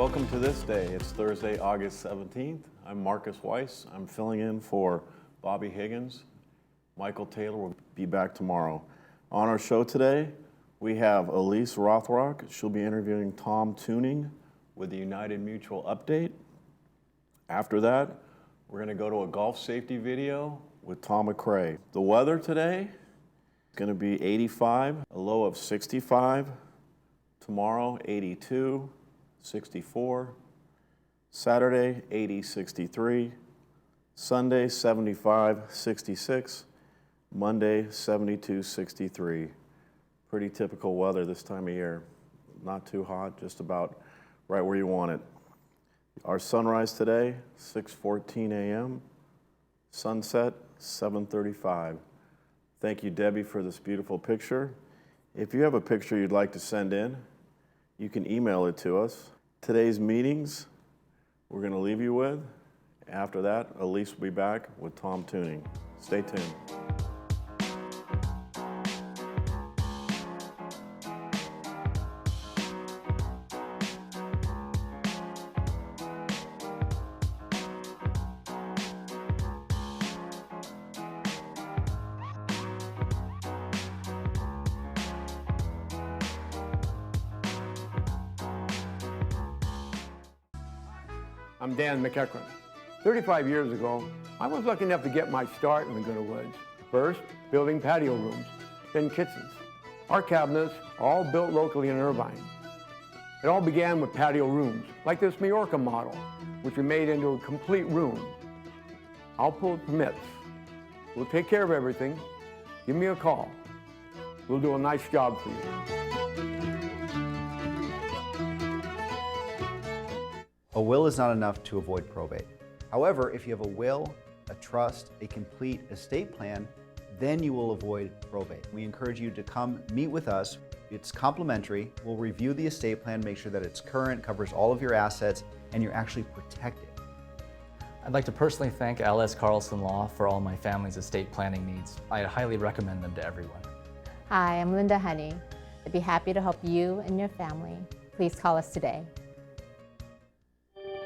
Welcome to This Day. It's Thursday, August 17th. I'm Marcus Weiss. I'm filling in for Bobby Higgins. Michael Taylor will be back tomorrow. On our show today, we have Elise Rothrock. She'll be interviewing Tom Tuning with the United Mutual update. After that, we're going to go to a golf safety video with Tom McCrae. The weather today is going to be 85, a low of 65. Tomorrow, 82, 64. Saturday, 80, 63. Sunday, 75, 66. Monday, 72, 63. Pretty typical weather this time of year. Not too hot, just about right where you want it. Our sunrise today, 6:14 a.m. Sunset, 7:35. Thank you, Debbie, for this beautiful picture. If you have a picture you'd like to send in, you can email it to us. Today's meetings, we're going to leave you with. After that, Elise will be back with Tom Tuning. Stay tuned. I'm Dan McEachran. 35 years ago, I was lucky enough to get my start in Laguna Woods. First, building patio rooms, then kitchens. Our cabinets, all built locally in Irvine. It all began with patio rooms, like this Majorca model, which we made into a complete room. I'll pull permits. We'll take care of everything. Give me a call. We'll do a nice job for you. A will is not enough to avoid probate. However, if you have a will, a trust, a complete estate plan, then you will avoid probate. We encourage you to come meet with us. It's complimentary. We'll review the estate plan, make sure that it's current, covers all of your assets, and you're actually protected. I'd like to personally thank LS Carlson Law for all my family's estate planning needs. I highly recommend them to everyone. Hi, I'm Linda Honey. I'd be happy to help you and your family. Please call us today.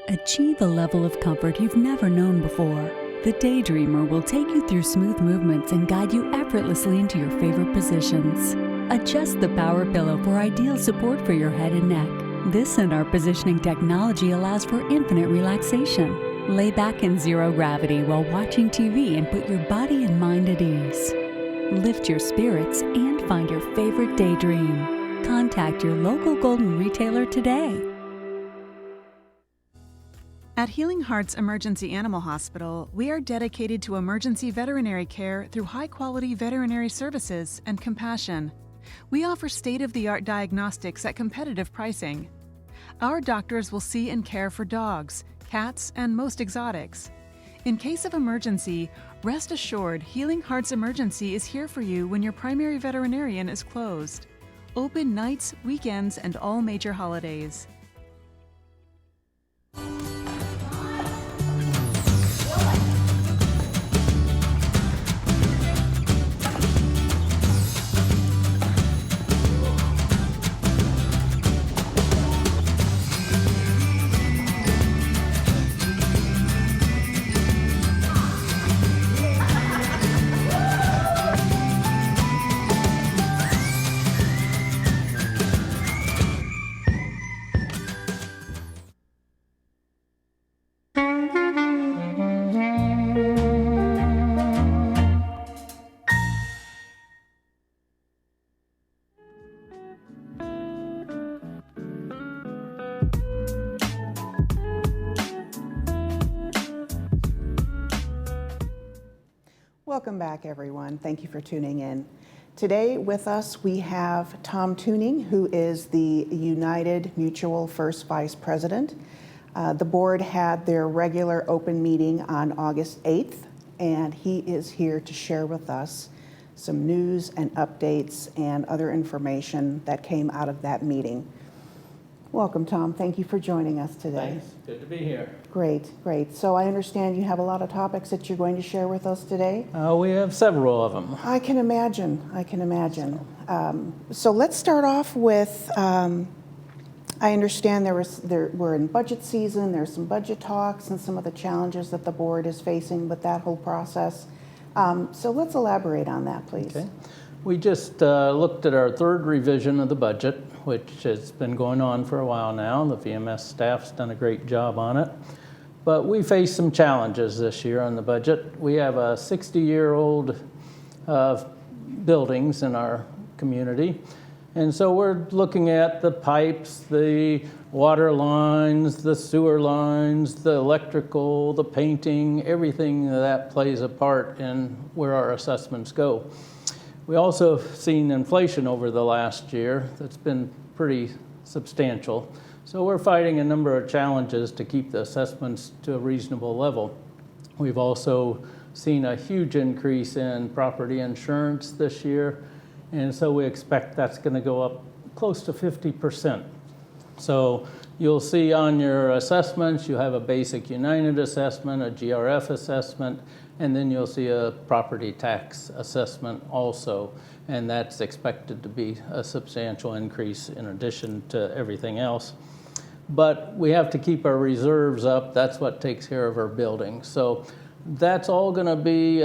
Achieve a level of comfort you've never known before. The Daydreamer will take you through smooth movements and guide you effortlessly into your favorite positions. Adjust the power pillow for ideal support for your head and neck. This and our positioning technology allows for infinite relaxation. Lay back in zero gravity while watching TV and put your body and mind at ease. Lift your spirits and find your favorite daydream. Contact your local Golden retailer today. At Healing Hearts Emergency Animal Hospital, we are dedicated to emergency veterinary care through high-quality veterinary services and compassion. We offer state-of-the-art diagnostics at competitive pricing. Our doctors will see and care for dogs, cats, and most exotics. In case of emergency, rest assured Healing Hearts Emergency is here for you when your primary veterinarian is closed. Open nights, weekends, and all major holidays. Welcome back, everyone. Thank you for tuning in. Today with us we have Tom Tuning, who is the United Mutual First Vice President. The board had their regular open meeting on August 8th, and he is here to share with us some news and updates and other information that came out of that meeting. Welcome, Tom. Thank you for joining us today. Thanks. Good to be here. Great, great. So I understand you have a lot of topics that you're going to share with us today? We have several of them. I can imagine. I can imagine. So let's start off with I understand we're in budget season, there's some budget talks and some of the challenges that the board is facing with that whole process. So let's elaborate on that, please. Okay. We just looked at our third revision of the budget, which has been going on for a while now. The VMS staff's done a great job on it. But we face some challenges this year on the budget. We have a 60-year-old buildings in our community. And so we're looking at the pipes, the water lines, the sewer lines, the electrical, the painting, everything that plays a part in where our assessments go. We also have seen inflation over the last year that's been pretty substantial. So we're fighting a number of challenges to keep the assessments to a reasonable level. We've also seen a huge increase in property insurance this year, and so we expect that's going to go up close to 50%. So you'll see on your assessments, you have a basic United assessment, a GRF assessment, and then you'll see a property tax assessment also, and that's expected to be a substantial increase in addition to everything else. But we have to keep our reserves up. That's what takes care of our buildings. So that's all going to be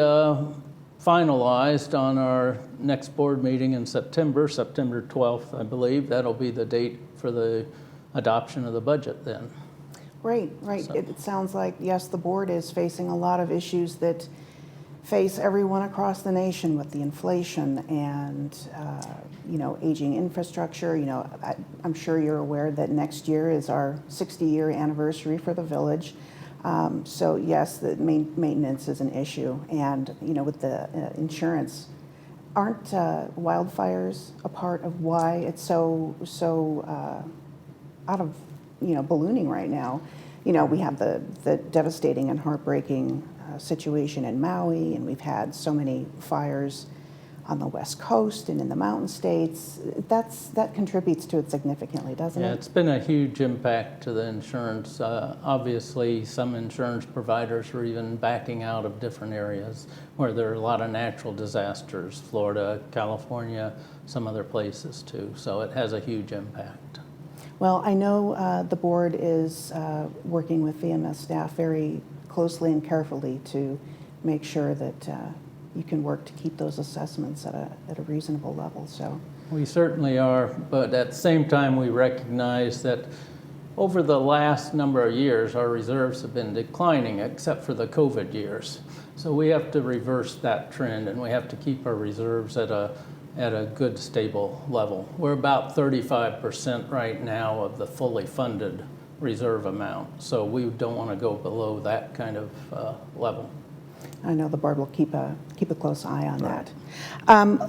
finalized on our next board meeting in September 12th, I believe. That'll be the date for the adoption of the budget then. Right. So. It sounds like, yes, the board is facing a lot of issues that face everyone across the nation with the inflation and, aging infrastructure. I'm sure you're aware that next year is our 60-year anniversary for the village. So yes, the maintenance is an issue. And, with the insurance, aren't wildfires a part of why it's so out of, ballooning right now? We have the devastating and heartbreaking situation in Maui, and we've had so many fires on the West Coast and in the mountain states. That contributes to it significantly, doesn't it? Yeah, it's been a huge impact to the insurance. Obviously, some insurance providers are even backing out of different areas where there are a lot of natural disasters, Florida, California, some other places too. So it has a huge impact. Well, I know the board is working with VMS staff very closely and carefully to make sure that you can work to keep those assessments at a reasonable level. So we certainly are, but at the same time we recognize that over the last number of years our reserves have been declining except for the COVID years. So we have to reverse that trend, and we have to keep our reserves at a good stable level. We're about 35% right now of the fully funded reserve amount, so we don't want to go below that kind of level. I know the board will keep a close eye on that.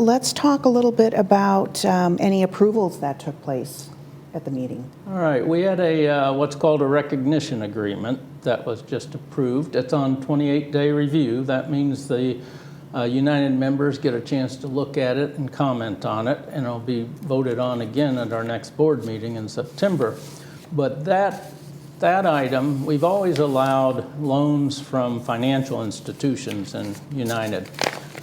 Let's talk a little bit about any approvals that took place at the meeting. All right, we had a what's called a recognition agreement that was just approved. It's on 28-day review. That means the United members get a chance to look at it and comment on it, and it'll be voted on again at our next board meeting in September. But that item, we've always allowed loans from financial institutions in United,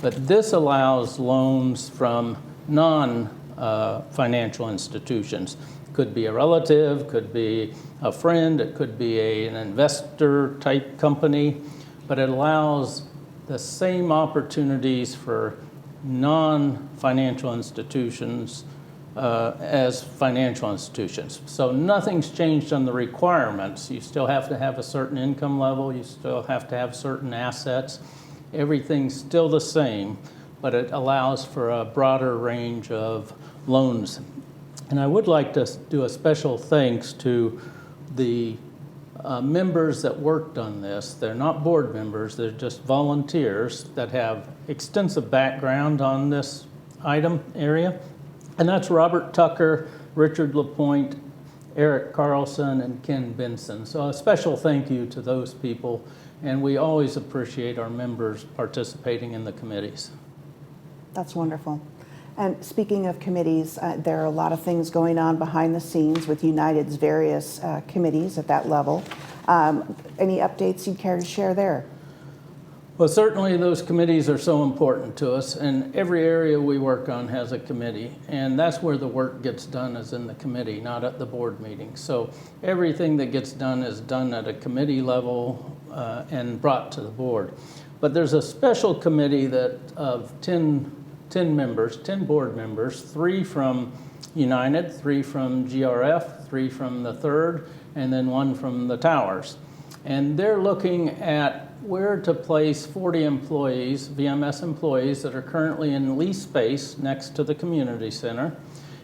but this allows loans from non-financial institutions. Could be a relative, could be a friend, it could be an investor type company, but it allows the same opportunities for non-financial institutions as financial institutions. So nothing's changed on the requirements. You still have to have a certain income level, you still have to have certain assets. Everything's still the same, but it allows for a broader range of loans. And I would like to do a special thanks to the members that worked on this. They're not board members, they're just volunteers that have extensive background on this item area. And that's Robert Tucker, Richard LaPointe, Eric Carlson, and Ken Benson. So a special thank you to those people, and we always appreciate our members participating in the committees. That's wonderful. And speaking of committees, there are a lot of things going on behind the scenes with United's various committees at that level. Any updates you'd care to share there? Well, certainly those committees are so important to us, and every area we work on has a committee, and that's where the work gets done, is in the committee, not at the board meeting. So everything that gets done is done at a committee level and brought to the board. But there's a special committee that of 10 members, 10 board members, 3 from United, 3 from GRF, 3 from the Third, and then 1 from the Towers. And they're looking at where to place 40 employees, VMS employees, that are currently in lease space next to the community center,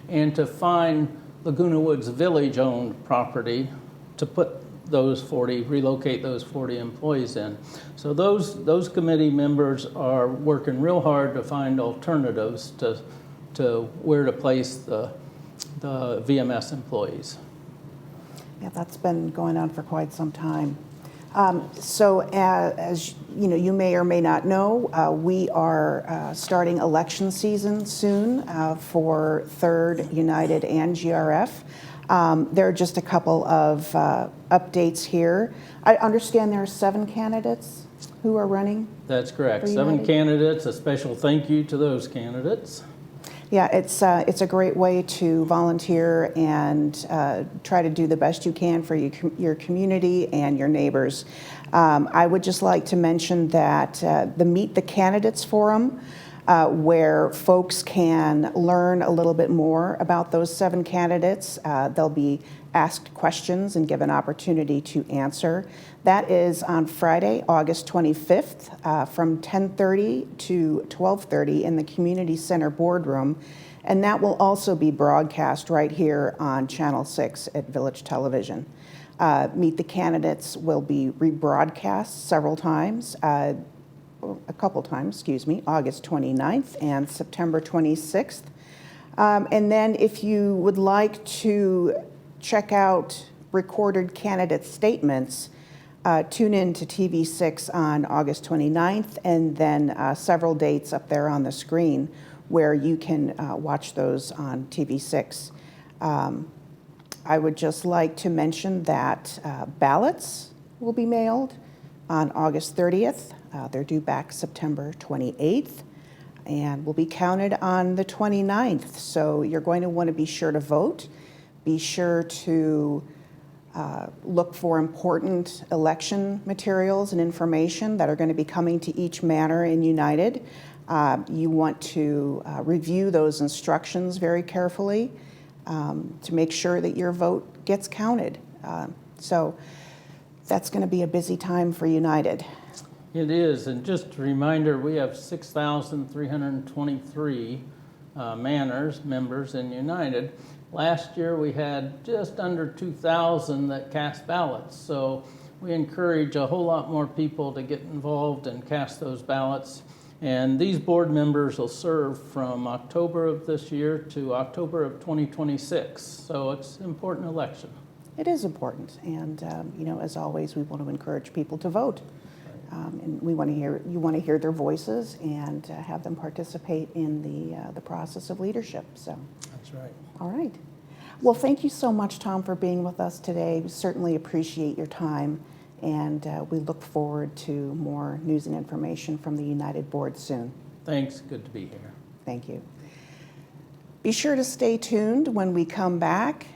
and to find Laguna Woods Village owned property to put those 40, relocate those 40 employees in. So those committee members are working real hard to find alternatives to where to place the VMS employees. Yeah, that's been going on for quite some time. So as you know, you may or may not know, we are starting election season soon for Third, United, and GRF. There are just a couple of updates here. I understand there are 7 candidates who are running. That's correct. 7 candidates. A special thank you to those candidates. Yeah, it's a great way to volunteer and try to do the best you can for your community and your neighbors. I would just like to mention that the Meet the Candidates Forum, where folks can learn a little bit more about those 7 candidates. They'll be asked questions and given opportunity to answer. That is on Friday, August 25th from 10:30 to 12:30 in the Community Center Boardroom. And that will also be broadcast right here on Channel 6 at Village Television. Meet the Candidates will be rebroadcast several times, a couple times, August 29th and September 26th. And then if you would like to check out recorded candidate statements, tune in to TV6 on August 29th, and then several dates up there on the screen where you can watch those on TV6. I would just like to mention that ballots will be mailed on August 30th. They're due back September 28th and will be counted on the 29th. So you're going to want to be sure to vote. Be sure to look for important election materials and information that are going to be coming to each manor in United. You want to review those instructions very carefully to make sure that your vote gets counted. So that's going to be a busy time for United. It is, and just a reminder, we have 6,323 manors, members in United. Last year we had just under 2,000 that cast ballots, so we encourage a whole lot more people to get involved and cast those ballots. And these board members will serve from October of this year to October of 2026, so it's an important election. It is important, and you know, as always, we want to encourage people to vote. And you want to hear their voices and have them participate in the process of leadership. So that's right. All right. Well, thank you so much, Tom, for being with us today. We certainly appreciate your time, and we look forward to more news and information from the United Board soon. Thanks. Good to be here. Thank you. Be sure to stay tuned when we come back.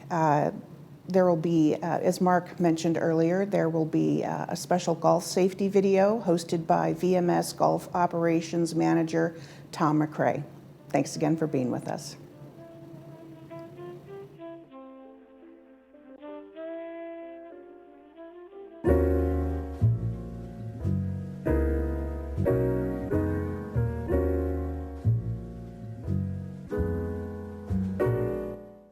There will be, as Mark mentioned earlier, there will be a special golf safety video hosted by VMS Golf Operations Manager Tom McCrae. Thanks again for being with us.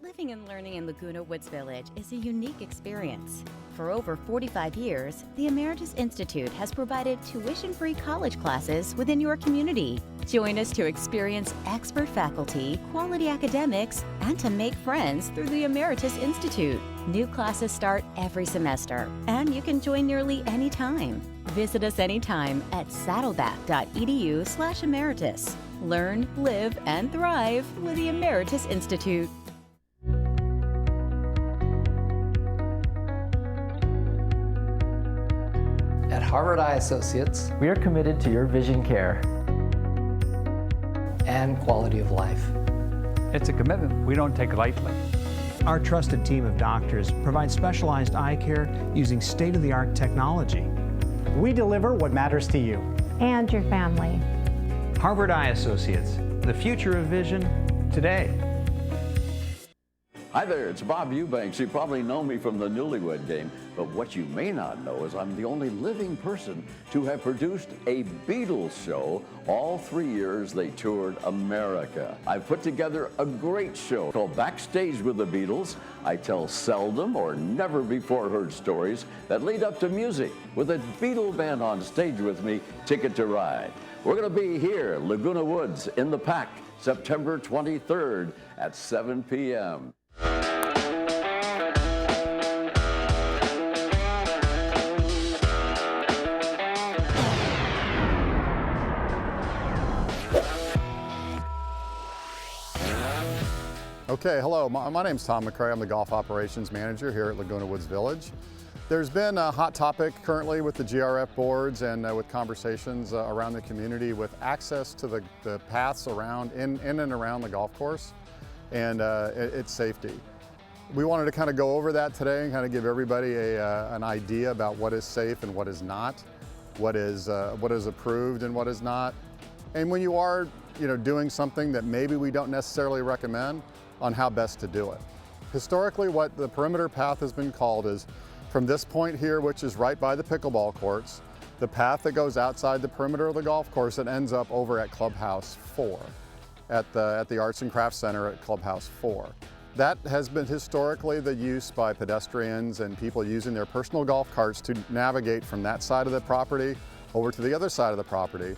Living and learning in Laguna Woods Village is a unique experience. For over 45 years, the Emeritus Institute has provided tuition-free college classes within your community. Join us to experience expert faculty, quality academics, and to make friends through the Emeritus Institute. New classes start every semester, and you can join nearly any time. Visit us anytime at saddleback.edu/emeritus. Learn, live, and thrive with the Emeritus Institute. At Harvard Eye Associates, we are committed to your vision care and quality of life. It's a commitment we don't take lightly. Our trusted team of doctors provides specialized eye care using state-of-the-art technology. We deliver what matters to you And your family. Harvard Eye Associates, the future of vision today. Hi there, it's Bob Eubanks. You probably know me from the Newlywed Game, but what you may not know is I'm the only living person to have produced a Beatles show all 3 years they toured America. I've put together a great show called Backstage with the Beatles. I tell seldom or never before heard stories that lead up to music with a Beatle band on stage with me, Ticket to Ride. We're going to be here, Laguna Woods, in the Pack, September 23rd at 7 p.m. Okay, hello, my name's Tom McCrae. I'm the Golf Operations Manager here at Laguna Woods Village. There's been a hot topic currently with the GRF boards and with conversations around the community with access to the paths around, in and around the golf course and its safety. We wanted to kind of go over that today and kind of give everybody an idea about what is safe and what is not, what is approved and what is not. And when you are doing something that maybe we don't necessarily recommend, on how best to do it. Historically, what the perimeter path has been called is from this point here, which is right by the pickleball courts, the path that goes outside the perimeter of the golf course and ends up over at Clubhouse 4, at the Arts and Crafts Center at Clubhouse 4. That has been historically the use by pedestrians and people using their personal golf carts to navigate from that side of the property over to the other side of the property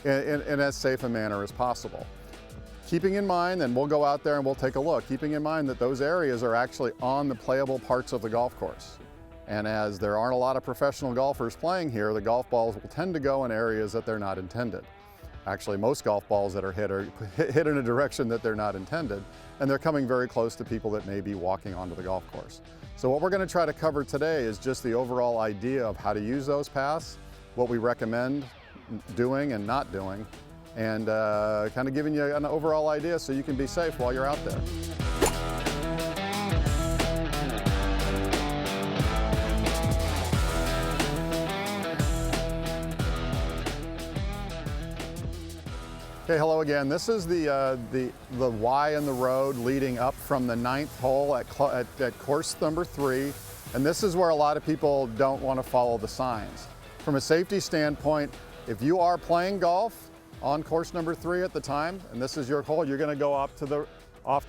in as safe a manner as possible. Keeping in mind, and we'll go out there and we'll take a look, keeping in mind that those areas are actually on the playable parts of the golf course. And as there aren't a lot of professional golfers playing here, the golf balls will tend to go in areas that they're not intended. Actually, most golf balls that are hit in a direction that they're not intended, and they're coming very close to people that may be walking onto the golf course. So what we're going to try to cover today is just the overall idea of how to use those paths, what we recommend doing and not doing, and kind of giving you an overall idea so you can be safe while you're out there. Okay, hello again. This is the Y in the road leading up from the 9th hole at course number 3, and this is where a lot of people don't want to follow the signs. From a safety standpoint, if you are playing golf on course number 3 at the time, and this is your hole, you're going to go off to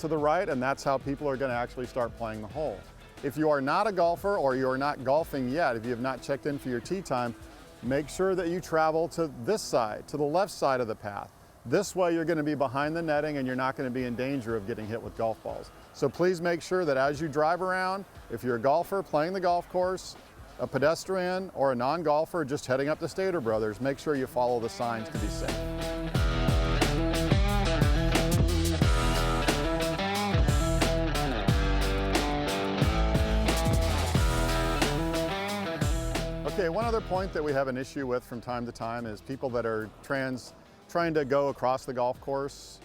the right, and that's how people are going to actually start playing the hole. If you are not a golfer or you are not golfing yet, if you have not checked in for your tee time, make sure that you travel to this side, to the left side of the path. This way you're going to be behind the netting and you're not going to be in danger of getting hit with golf balls. So please make sure that as you drive around, if you're a golfer playing the golf course, a pedestrian or a non-golfer just heading up to Stater Brothers, make sure you follow the signs to be safe. Okay, one other point that we have an issue with from time to time is people that are trying to go across the golf course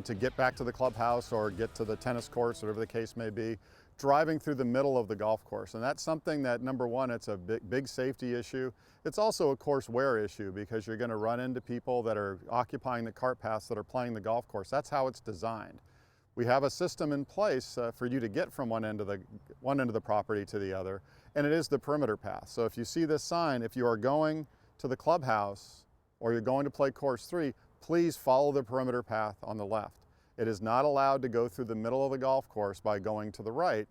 to get back to the clubhouse or get to the tennis courts, whatever the case may be, driving through the middle of the golf course. And that's something that, number one, it's a big safety issue. It's also a course wear issue because you're going to run into people that are occupying the cart paths that are playing the golf course. That's how it's designed. We have a system in place for you to get from one end of the property to the other, and it is the perimeter path. So if you see this sign, if you are going to the clubhouse or you're going to play course 3, please follow the perimeter path on the left. It is not allowed to go through the middle of the golf course by going to the right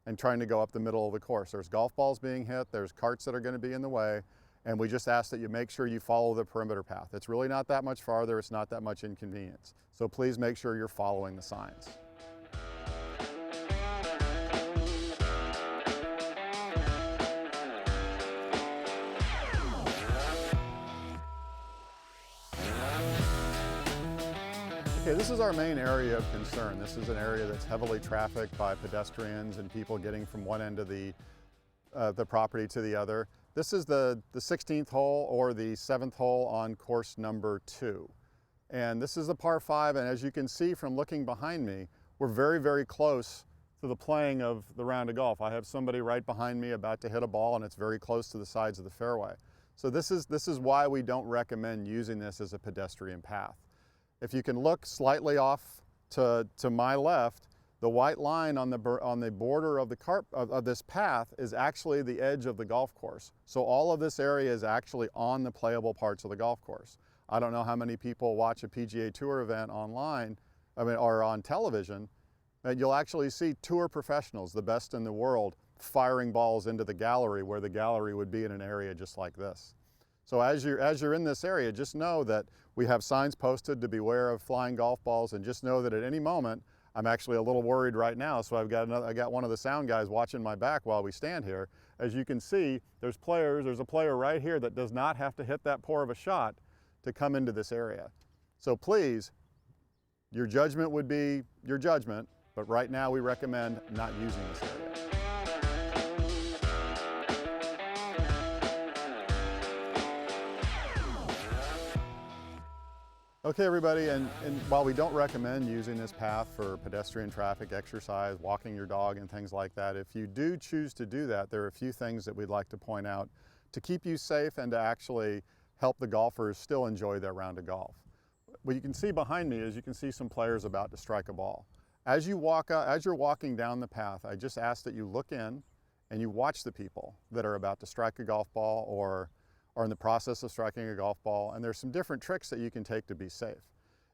and trying to go up the middle of the course. There's golf balls being hit, there's carts that are going to be in the way, and we just ask that you make sure you follow the perimeter path. It's really not that much farther, it's not that much inconvenience. So please make sure you're following the signs. Okay, this is our main area of concern. This is an area that's heavily trafficked by pedestrians and people getting from one end of the property to the other. This is the 16th hole or the 7th hole on course number 2. And this is the par 5, and as you can see from looking behind me, we're very, very close to the playing of the round of golf. I have somebody right behind me about to hit a ball, and it's very close to the sides of the fairway. So this is why we don't recommend using this as a pedestrian path. If you can look slightly off to my left, the white line on the border of this path is actually the edge of the golf course. So all of this area is actually on the playable parts of the golf course. I don't know how many people watch a PGA Tour event online, or on television, and you'll actually see tour professionals, the best in the world, firing balls into the gallery where the gallery would be in an area just like this. So as you're in this area, just know that we have signs posted to beware of flying golf balls, and just know that at any moment, I'm actually a little worried right now, so I got one of the sound guys watching my back while we stand here. As you can see, there's a player right here that does not have to hit that poor of a shot to come into this area. So please, your judgment would be your judgment, but right now we recommend not using this area. Okay, everybody, and while we don't recommend using this path for pedestrian traffic, exercise, walking your dog and things like that, if you do choose to do that, there are a few things that we'd like to point out to keep you safe and to actually help the golfers still enjoy their round of golf. What you can see behind me is you can see some players about to strike a ball. As you're walking down the path, I just ask that you look in and you watch the people that are about to strike a golf ball or are in the process of striking a golf ball, and there's some different tricks that you can take to be safe.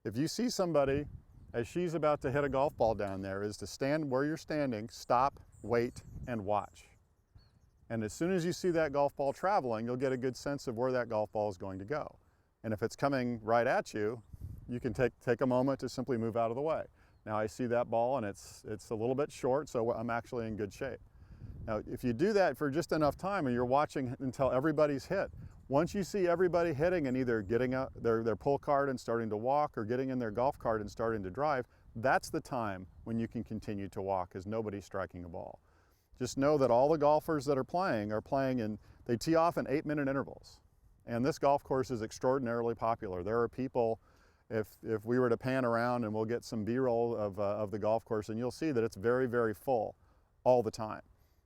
If you see somebody as she's about to hit a golf ball down there, is to stand where you're standing, stop, wait, and watch. And as soon as you see that golf ball traveling, you'll get a good sense of where that golf ball is going to go. And if it's coming right at you, you can take a moment to simply move out of the way. Now I see that ball and it's a little bit short, so I'm actually in good shape. Now if you do that for just enough time and you're watching until everybody's hit, once you see everybody hitting and either getting out their pull cart and starting to walk, or getting in their golf cart and starting to drive, that's the time when you can continue to walk, because nobody's striking a ball. Just know that all the golfers that are playing and they tee off in 8-minute intervals. And this golf course is extraordinarily popular. There are people, if we were to pan around and we'll get some B-roll of the golf course, and you'll see that it's very, very full all the time.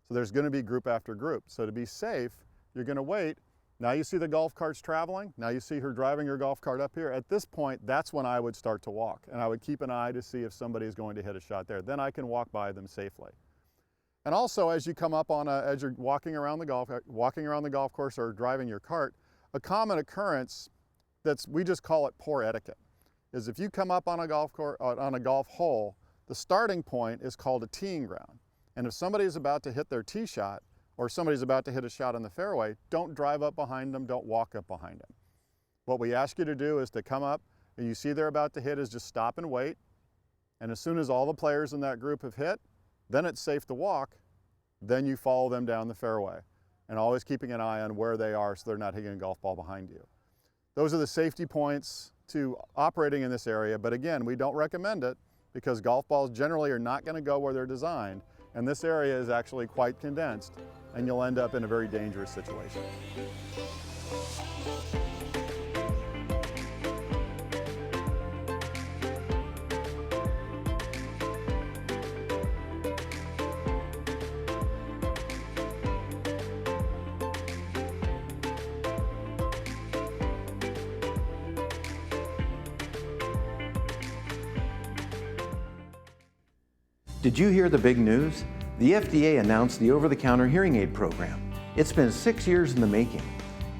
So there's going to be group after group. So to be safe, you're going to wait. Now you see the golf carts traveling. Now you see her driving her golf cart up here. At this point, that's when I would start to walk, and I would keep an eye to see if somebody's going to hit a shot there. Then I can walk by them safely. And also, as you come up as you're walking around the golf course or driving your cart, a common occurrence we just call it poor etiquette, is if you come up on a golf hole, the starting point is called a teeing ground. And if somebody's about to hit their tee shot, or somebody's about to hit a shot on the fairway, don't drive up behind them, don't walk up behind them. What we ask you to do is to come up, and you see they're about to hit, is just stop and wait. And as soon as all the players in that group have hit, then it's safe to walk. Then you follow them down the fairway, and always keeping an eye on where they are so they're not hitting a golf ball behind you. Those are the safety points to operating in this area, but again, we don't recommend it because golf balls generally are not going to go where they're designed, and this area is actually quite condensed, and you'll end up in a very dangerous situation. Did you hear the big news? The FDA announced the over-the-counter hearing aid program. It's been 6 years in the making.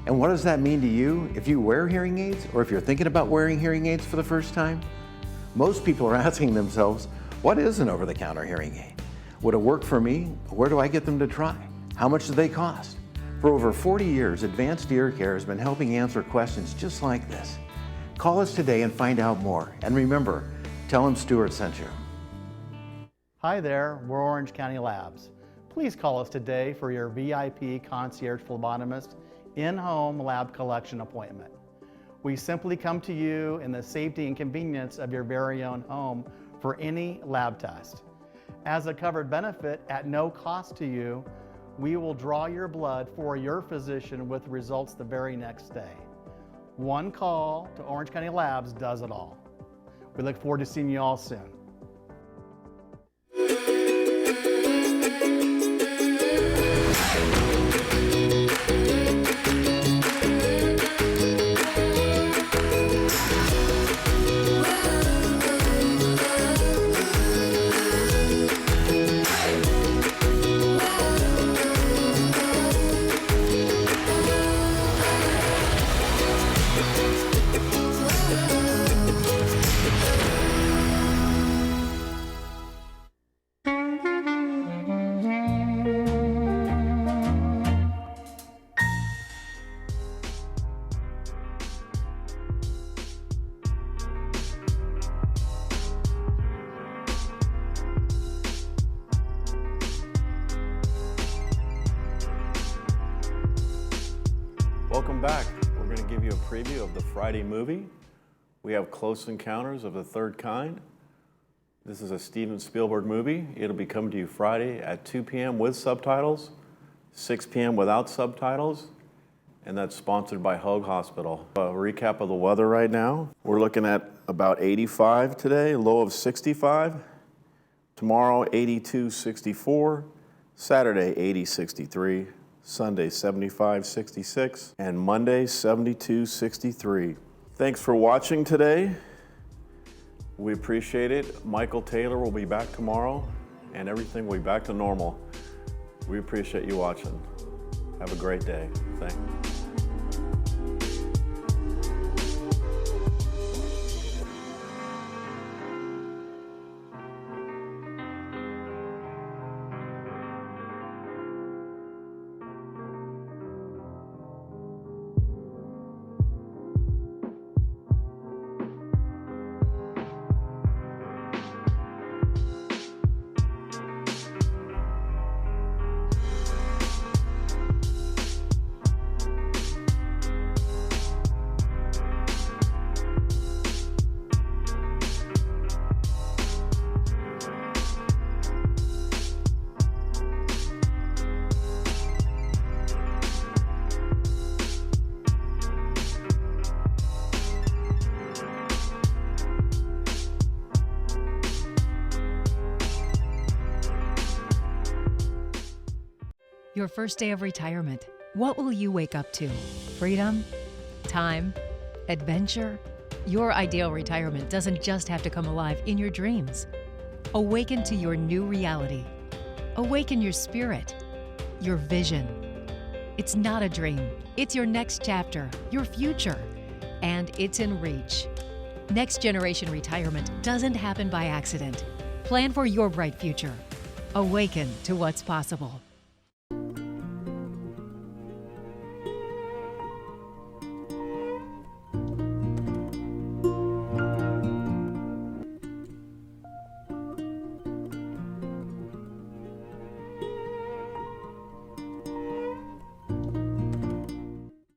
And what does that mean to you if you wear hearing aids, or if you're thinking about wearing hearing aids for the first time? Most people are asking themselves, what is an over-the-counter hearing aid? Would it work for me? Where do I get them to try? How much do they cost? For over 40 years, Advanced Ear Care has been helping answer questions just like this. Call us today and find out more. And remember, tell them Stuart sent you. Hi there, we're Orange County Labs. Please call us today for your VIP concierge phlebotomist in-home lab collection appointment. We simply come to you in the safety and convenience of your very own home for any lab test. As a covered benefit at no cost to you, We will draw your blood for your physician with results the very next day. One call to Orange County Labs does it all. We look forward to seeing you all soon. Welcome back. We're going to give you a preview of the Friday movie. We have Close Encounters of the Third Kind. This is a Steven Spielberg movie. It'll be coming to you Friday at 2 p.m. with subtitles, 6 p.m. without subtitles, and that's sponsored by Hoag Hospital. A recap of the weather right now. We're looking at about 85 today, low of 65. Tomorrow, 82, 64. Saturday, 80, 63. Sunday, 75, 66. And Monday, 72, 63. Thanks for watching today. We appreciate it. Michael Taylor will be back tomorrow, and everything will be back to normal. We appreciate you watching. Have a great day. Thanks. Your first day of retirement. What will you wake up to? Freedom? Time? Adventure? Your ideal retirement doesn't just have to come alive in your dreams. Awaken to your new reality. Awaken your spirit, your vision. It's not a dream. It's your next chapter, your future, and it's in reach. Next generation retirement doesn't happen by accident. Plan for your bright future. Awaken to what's possible.